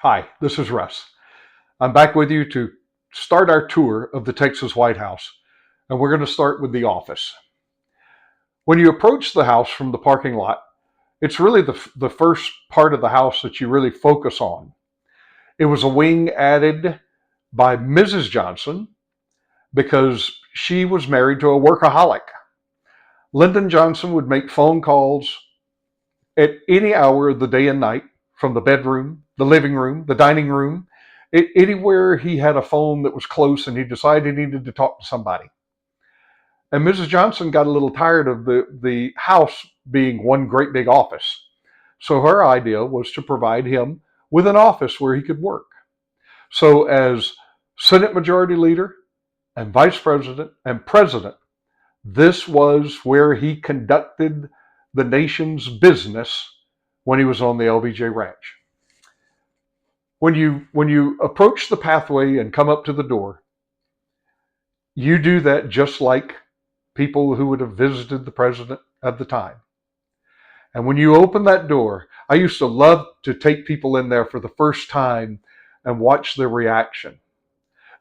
Hi, this is Russ. I'm back with you to start our tour of the Texas White House, and we're going to start with the office. When you approach the house from the parking lot, it's really the first part of the house that you really focus on. It was a wing added by Mrs. Johnson because she was married to a workaholic. Lyndon Johnson would make phone calls at any hour of the day and night from the bedroom, the living room, the dining room, anywhere he had a phone that was close and he decided he needed to talk to somebody. And Mrs. Johnson got a little tired of the house being one great big office. So her idea was to provide him with an office where he could work. So as Senate Majority Leader and Vice President and President, this was where he conducted the nation's business when he was on the LBJ Ranch. When you approach the pathway and come up to the door, you do that just like people who would have visited the president at the time. And when you open that door, I used to love to take people in there for the first time and watch their reaction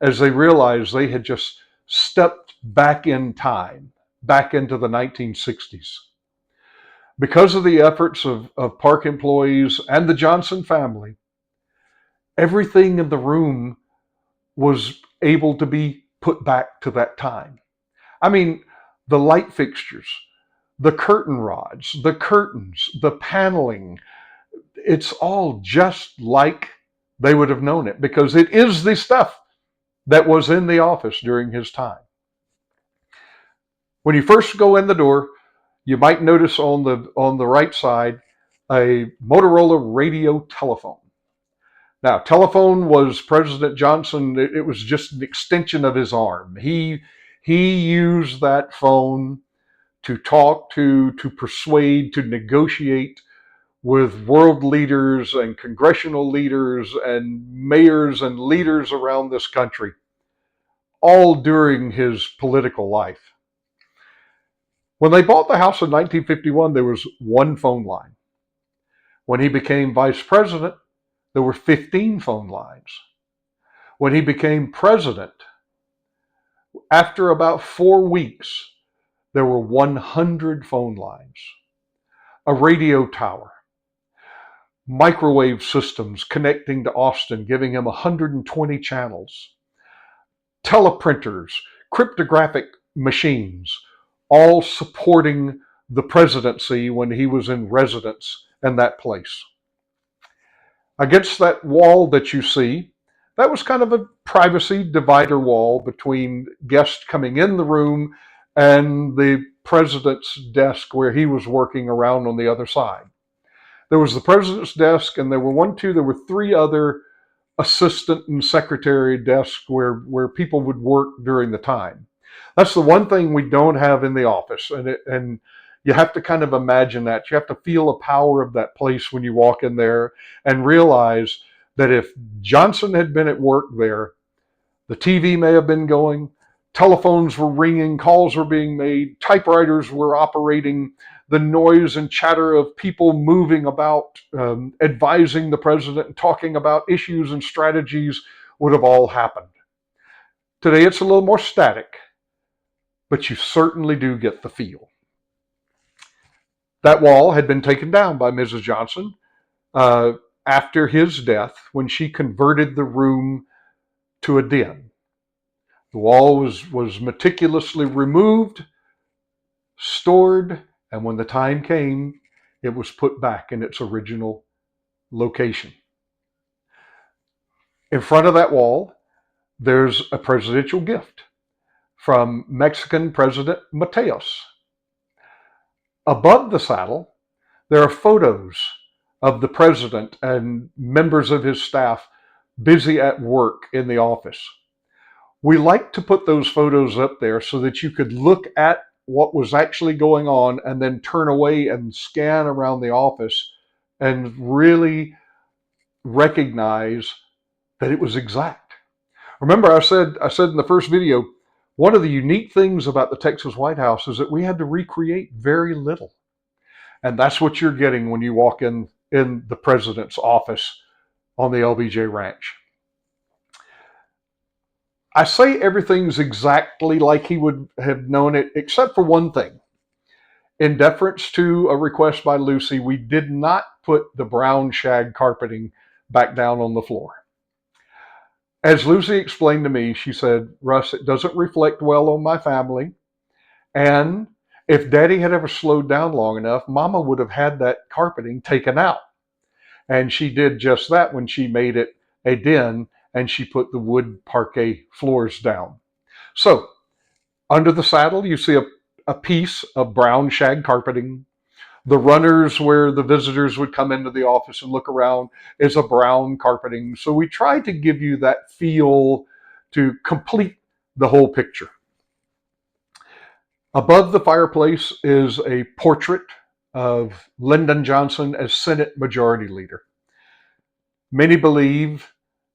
as they realized they had just stepped back in time, back into the 1960s. Because of the efforts of park employees and the Johnson family, everything in the room was able to be put back to that time. I mean, the light fixtures, the curtain rods, the curtains, the paneling, it's all just like they would have known it because it is the stuff that was in the office during his time. When you first go in the door, you might notice on the right side a Motorola radio telephone. Now, telephone was President Johnson. It was just an extension of his arm. He used that phone to talk to persuade, to negotiate with world leaders and congressional leaders and mayors and leaders around this country, all during his political life. When they bought the house in 1951, there was one phone line. When he became vice president, there were 15 phone lines. When he became president, after about 4 weeks, there were 100 phone lines, a radio tower, microwave systems connecting to Austin, giving him 120 channels, teleprinters, cryptographic machines, all supporting the presidency when he was in residence in that place. Against that wall that you see, that was kind of a privacy divider wall between guests coming in the room and the president's desk where he was working around on the other side. There was the president's desk, and there were three other assistant and secretary desks where people would work during the time. That's the one thing we don't have in the office, and you have to kind of imagine that. You have to feel the power of that place when you walk in there and realize that if Johnson had been at work there, the TV may have been going, telephones were ringing, calls were being made, typewriters were operating, the noise and chatter of people moving about, advising the president and talking about issues and strategies would have all happened. Today it's a little more static, but you certainly do get the feel. That wall had been taken down by Mrs. Johnson after his death when she converted the room to a den. The wall was meticulously removed, stored, and when the time came, it was put back in its original location. In front of that wall, there's a presidential gift from Mexican President Mateos. Above the saddle, there are photos of the president and members of his staff busy at work in the office. We like to put those photos up there so that you could look at what was actually going on and then turn away and scan around the office and really recognize that it was exact. Remember, I said in the first video, one of the unique things about the Texas White House is that we had to recreate very little. And that's what you're getting when you walk in the president's office on the LBJ Ranch. I say everything's exactly like he would have known it, except for one thing. In deference to a request by Lucy, we did not put the brown shag carpeting back down on the floor. As Lucy explained to me, she said, Russ, it doesn't reflect well on my family. And if Daddy had ever slowed down long enough, Mama would have had that carpeting taken out. And she did just that when she made it a den and she put the wood parquet floors down. So, under the saddle, you see a piece of brown shag carpeting. The runners where the visitors would come into the office and look around is a brown carpeting. So we tried to give you that feel to complete the whole picture. Above the fireplace is a portrait of Lyndon Johnson as Senate Majority Leader. Many believe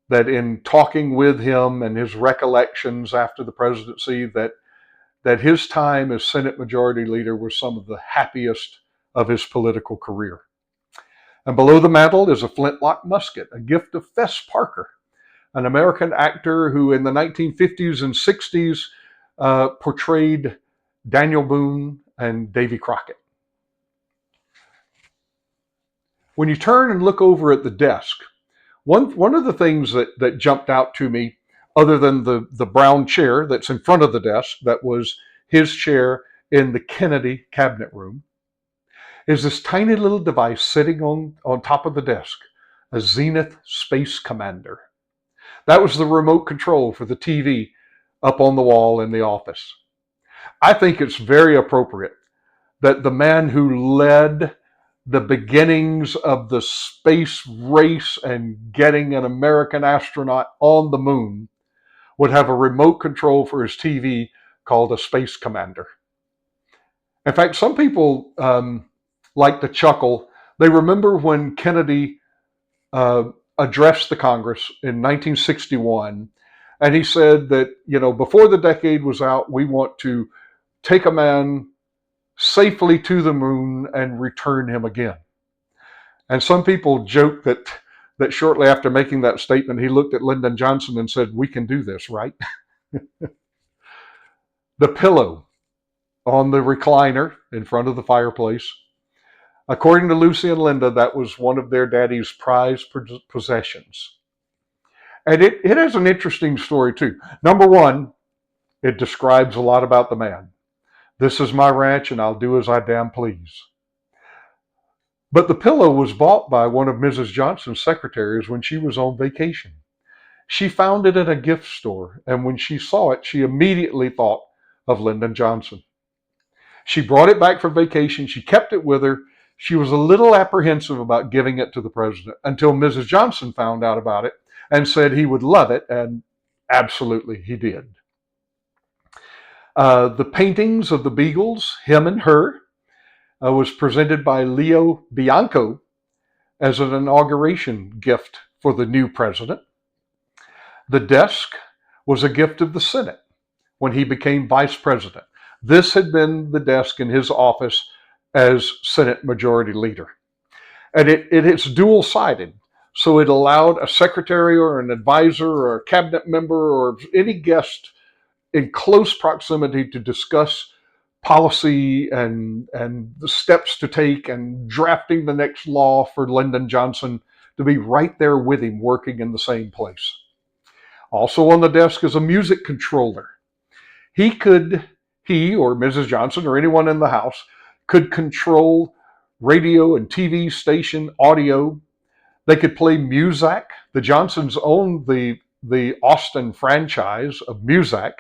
that in talking with him and his recollections after the presidency, that his time as Senate Majority Leader was some of the happiest of his political career. And below the mantel is a flintlock musket, a gift of Fess Parker, an American actor who in the 1950s and 60s portrayed Daniel Boone and Davy Crockett. When you turn and look over at the desk, one of the things that jumped out to me, other than the brown chair that's in front of the desk, that was his chair in the Kennedy cabinet room, is this tiny little device sitting on top of the desk, a Zenith Space Commander. That was the remote control for the TV up on the wall in the office. I think it's very appropriate that the man who led the beginnings of the space race and getting an American astronaut on the moon would have a remote control for his TV called a Space Commander. In fact, some people like to chuckle. They remember when Kennedy addressed the Congress in 1961, and he said that, before the decade was out, we want to take a man safely to the moon and return him again. And some people joke that shortly after making that statement, he looked at Lyndon Johnson and said, "We can do this, right?" The pillow on the recliner in front of the fireplace, according to Lucy and Linda, that was one of their daddy's prized possessions. And it has an interesting story too. Number one, it describes a lot about the man. This is my ranch and I'll do as I damn please. But the pillow was bought by one of Mrs. Johnson's secretaries when she was on vacation. She found it at a gift store, and when she saw it, she immediately thought of Lyndon Johnson. She brought it back from vacation. She kept it with her. She was a little apprehensive about giving it to the president until Mrs. Johnson found out about it and said he would love it, and absolutely he did. The paintings of the Beagles, him and her, was presented by Leo Bianco as an inauguration gift for the new president. The desk was a gift of the Senate when he became vice president. This had been the desk in his office as Senate Majority Leader. And it's dual-sided, so it allowed a secretary or an advisor or a cabinet member or any guest in close proximity to discuss policy and the steps to take and drafting the next law for Lyndon Johnson to be right there with him working in the same place. Also on the desk is a music controller. He or Mrs. Johnson or anyone in the house could control radio and TV station audio. They could play Muzak. The Johnsons owned the Austin franchise of Muzak.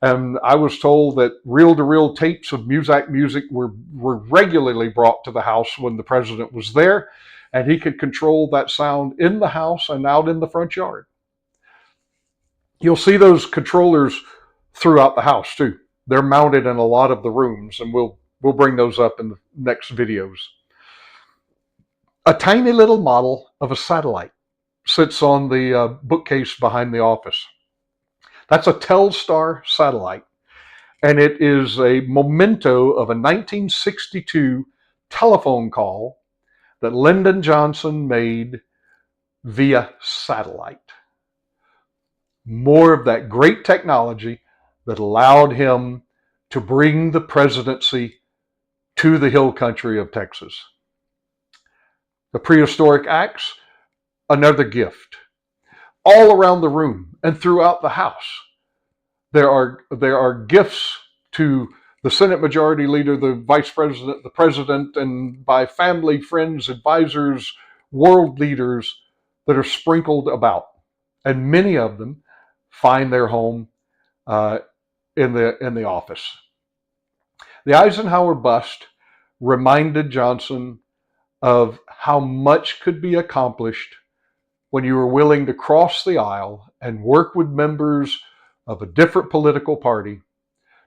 And I was told that reel-to-reel tapes of Muzak music were regularly brought to the house when the president was there, and he could control that sound in the house and out in the front yard. You'll see those controllers throughout the house too. They're mounted in a lot of the rooms, and we'll bring those up in the next videos. A tiny little model of a satellite sits on the bookcase behind the office. That's a Telstar satellite, and it is a memento of a 1962 telephone call that Lyndon Johnson made via satellite. More of that great technology that allowed him to bring the presidency to the hill country of Texas. The prehistoric axe, another gift. All around the room and throughout the house, there are gifts to the Senate Majority Leader, the Vice President, the President, and by family, friends, advisors, world leaders that are sprinkled about. And many of them find their home uh, in the office. The Eisenhower bust reminded Johnson of how much could be accomplished when you were willing to cross the aisle and work with members of a different political party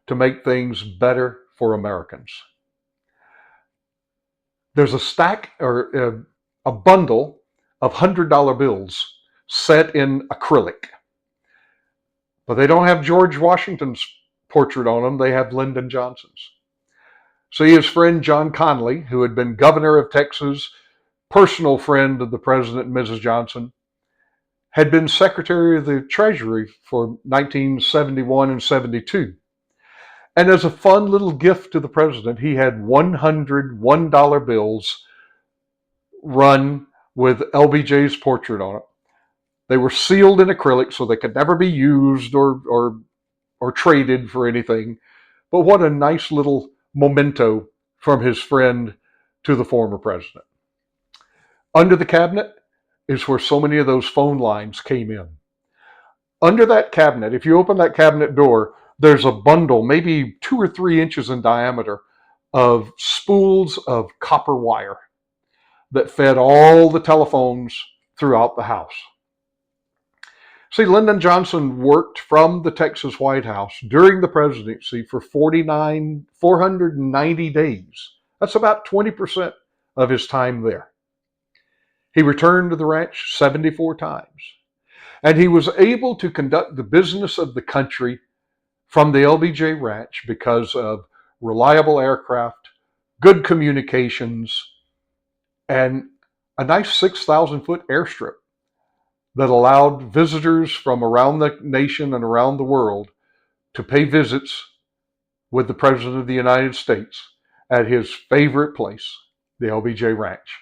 to make things better for Americans. There's a stack or a bundle of $100 bills set in acrylic, but they don't have George Washington's portrait on them. They have Lyndon Johnson's. So his friend John Connally, who had been governor of Texas, personal friend of the president and Mrs. Johnson, had been Secretary of the Treasury for 1971 and 72. And as a fun little gift to the president, he had 100 $1 bills run with LBJ's portrait on it. They were sealed in acrylic so they could never be used or traded for anything. But what a nice little memento from his friend to the former president. Under the cabinet is where so many of those phone lines came in. Under that cabinet, if you open that cabinet door, there's a bundle, maybe 2 or 3 inches in diameter, of spools of copper wire that fed all the telephones throughout the house. See, Lyndon Johnson worked from the Texas White House during the presidency for 490 days. That's about 20% of his time there. He returned to the ranch 74 times. And he was able to conduct the business of the country from the LBJ Ranch because of reliable aircraft, good communications, and a nice 6,000-foot airstrip that allowed visitors from around the nation and around the world to pay visits with the President of the United States at his favorite place, the LBJ Ranch.